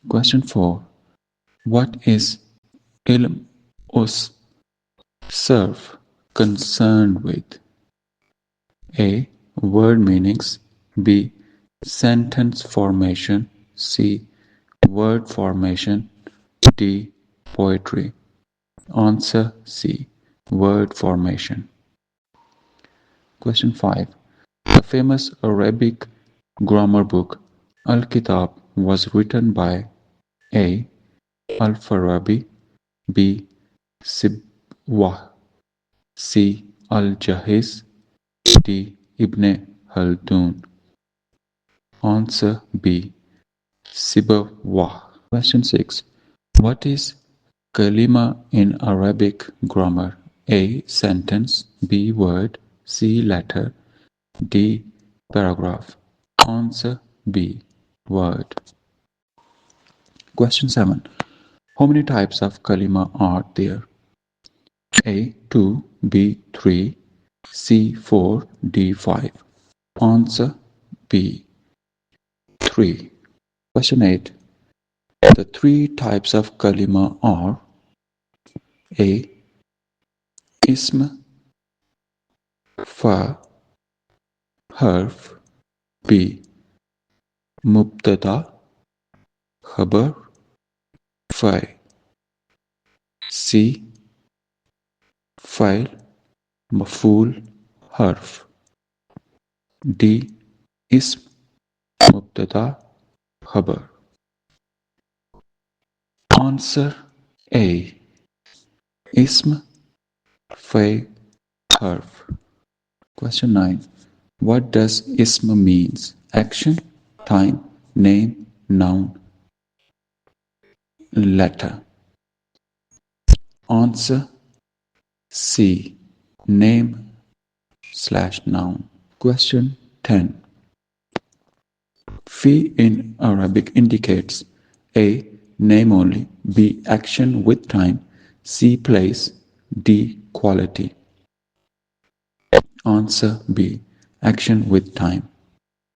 Question 4. What is ilm us surf concerned with? A. Word meanings. B. Sentence formation. C. Word formation. D. Poetry. Answer C. Word formation. Question 5. The famous Arabic grammar book Al-Kitab was written by A. Al-Farabi, B. Sibwah, C. Al-Jahiz, D. Ibn Khaldun. Answer B. Sibawah. Question 6. What is kalima in Arabic grammar? A. Sentence, B. Word, C. Letter, D. Paragraph. Answer B. Word. Question 7. How many types of kalima are there? A. 2, B. 3, C. 4, D. 5. Answer B. 3. Question 8. The three types of kalima are A. Ism, Fa, Harf, B. Mubtada, Khabar, Fa'il, C. Fa'il, Maf'ul, Harf, D. Ism, Mubtada, Khabar. Answer A. Ism, Fa'il, Harf. Question 9. What does ism means? Action, time, name, noun, letter. Answer C. Name / noun. Question 10. Fi in Arabic indicates A. Name only, B. Action with time, C. Place, D. Quality. Answer B. Action with time.